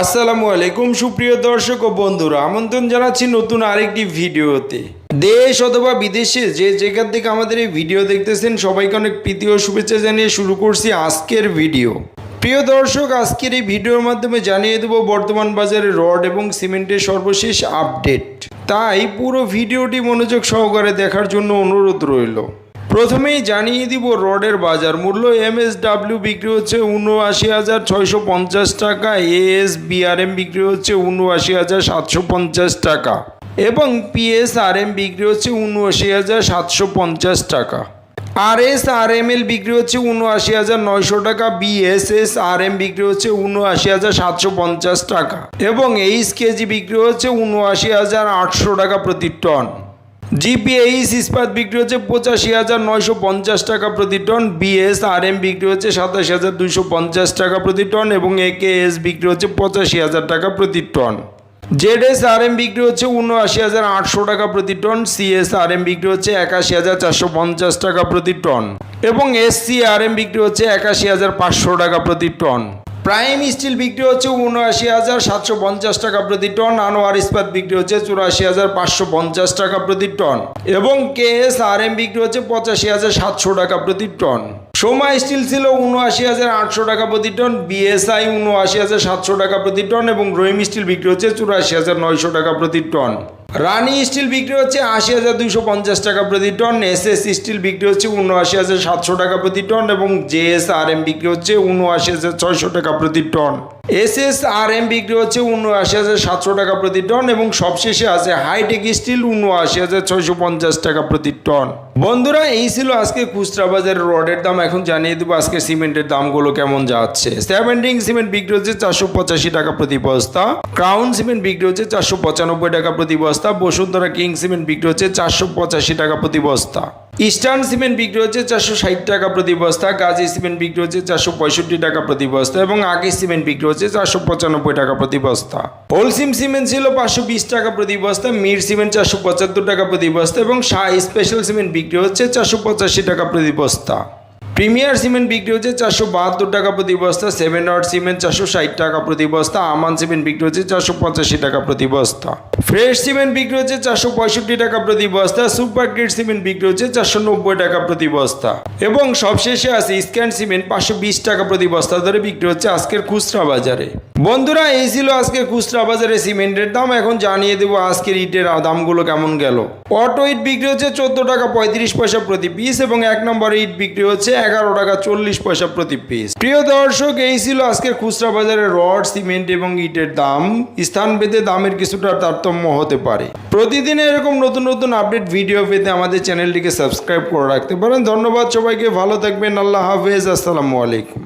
আসসালামু আলাইকুম সুপ্রিয় দর্শক ও বন্ধুরা, আমন্ত্রণ জানাচ্ছি নতুন আরেকটি ভিডিওতে। দেশ অথবা বিদেশে যে যেখান থেকে আমাদের এই ভিডিও দেখতেছেন সবাইকে অনেক প্রীতি ও শুভেচ্ছা জানিয়ে শুরু করছি আজকের ভিডিও। প্রিয় দর্শক, আজকের এই ভিডিওর মাধ্যমে জানিয়ে দেব বর্তমান বাজারে রড এবং সিমেন্টের সর্বশেষ আপডেট। তাই পুরো ভিডিওটি মনোযোগ সহকারে দেখার জন্য অনুরোধ রইল। প্রথমেই জানিয়ে দিব রডের বাজার মূল্য। MSW বিক্রি হচ্ছে ৭৯,৬৫০ টাকা, ASBRM বিক্রি হচ্ছে ৭৯,৭৫০ টাকা এবং PSRM বিক্রি হচ্ছে ৭৯,৭৫০ টাকা। RSRML বিক্রি হচ্ছে ৭৯,৯০০ টাকা, BSSRM বিক্রি হচ্ছে ৭৯,৭৫০ টাকা এবং HKG বিক্রি হচ্ছে ৭৯,৮০০ টাকা প্রতি টন। GPH ইস্পাত বিক্রি হচ্ছে ৮৫,৯৫০ টাকা প্রতি টন, BSRM বিক্রি হচ্ছে ২৭,২৫০ টাকা প্রতি টন এবং AKS বিক্রি হচ্ছে ৮৫,০০০ টাকা প্রতি টন। ZSRM বিক্রি হচ্ছে ৭৯,৮০০ টাকা প্রতি টন, CSRM বিক্রি হচ্ছে ৮১,৪৫০ টাকা প্রতি টন এবং SCRM বিক্রি হচ্ছে ৮১,৫০০ টাকা প্রতি টন। প্রাইম স্টিল বিক্রি হচ্ছে ৭৯,৭৫০ টাকা প্রতি টন, আনোয়ার ইস্পাত বিক্রি হচ্ছে ৮৪,৫৫০ টাকা প্রতি টন এবং KSRM বিক্রি হচ্ছে ৮৫,৭০০ টাকা প্রতি টন। সোমা স্টিল ছিল ৭৯,৮০০ টাকা প্রতি টন, BSI ৭৯,৭০০ টাকা প্রতি টন এবং রহিম স্টিল বিক্রি হচ্ছে ৮৪,৯০০ টাকা প্রতি টন। রানি স্টিল বিক্রি হচ্ছে ৮০,২৫০ টাকা প্রতি টন, SS স্টিল বিক্রি হচ্ছে ৭৯,৭০০ টাকা প্রতি টন এবং JSRM বিক্রি হচ্ছে ৭৯,৬০০ টাকা প্রতি টন। SSRM বিক্রি হচ্ছে ৭৯,৭০০ টাকা প্রতি টন এবং সবশেষে আছে হাইটেক স্টিল ৭৯,৬৫০ টাকা প্রতি টন। বন্ধুরা, এই ছিল আজকে খুচরা বাজারের রডের দাম। এখন জানিয়ে দেবো আজকে সিমেন্টের দামগুলো কেমন যাচ্ছে। সেভেন্টিং সিমেন্ট বিক্রি হচ্ছে ৪৮৫ টাকা প্রতি বস্তা, ক্রাউন সিমেন্ট বিক্রি হচ্ছে ৪৯৫ টাকা প্রতি বস্তা, বসুন্ধরা কিং সিমেন্ট বিক্রি হচ্ছে ৪৮৫ টাকা প্রতি বস্তা, ইস্টার্ন সিমেন্ট বিক্রি হচ্ছে ৪৬০ টাকা প্রতি বস্তা, গাজী সিমেন্ট বিক্রি হচ্ছে ৪৬৫ টাকা প্রতি বস্তা এবং আগে সিমেন্ট বিক্রি হচ্ছে ৪৯৫ টাকা প্রতি বস্তা। হোলসিম সিমেন্ট ছিল ৫২০ টাকা প্রতি বস্তা, মির সিমেন্ট ৪৭৫ টাকা প্রতি বস্তা এবং শাহ স্পেশাল সিমেন্ট বিক্রি হচ্ছে ৪৮৫ টাকা প্রতি বস্তা। প্রিমিয়ার সিমেন্ট বিক্রি হচ্ছে ৪৭২ টাকা প্রতি বস্তা, সেভেন আর্ট সিমেন্ট ৪৬০ টাকা প্রতি বস্তা, আমান সিমেন্ট বিক্রি হচ্ছে ৪৮৫ টাকা প্রতি বস্তা, ফ্রেশ সিমেন্ট বিক্রি হচ্ছে ৪৬৫ টাকা প্রতি বস্তা, সুপার গ্রেড সিমেন্ট বিক্রি হচ্ছে ৪৯০ টাকা প্রতি বস্তা এবং সবশেষে আছে স্ক্যান সিমেন্ট ৫২০ টাকা প্রতি বস্তা ধরে বিক্রি হচ্ছে আজকের খুচরা বাজারে। বন্ধুরা, এই ছিল আজকে খুচরা বাজারে সিমেন্টের দাম। এখন জানিয়ে দেবো আজকের ইটের দামগুলো কেমন গেল। অটো ইট বিক্রি হচ্ছে ১৪ টাকা ৩৫ পয়সা প্রতি পিস এবং ১ নম্বর ইট বিক্রি হচ্ছে ১১ টাকা ৪০ পয়সা প্রতি পিস। প্রিয় দর্শক, এই ছিল আজকের খুচরা বাজারে রড, সিমেন্ট এবং ইটের দাম। স্থানভেদে দামের কিছুটা তারতম্য হতে পারে। প্রতিদিন এরকম নতুন নতুন আপডেট ভিডিও পেতে আমাদের চ্যানেলটিকে সাবস্ক্রাইব করে রাখতে পারেন। ধন্যবাদ সবাইকে, ভালো থাকবেন। আল্লাহ হাফেজ, আসসালামু আলাইকুম।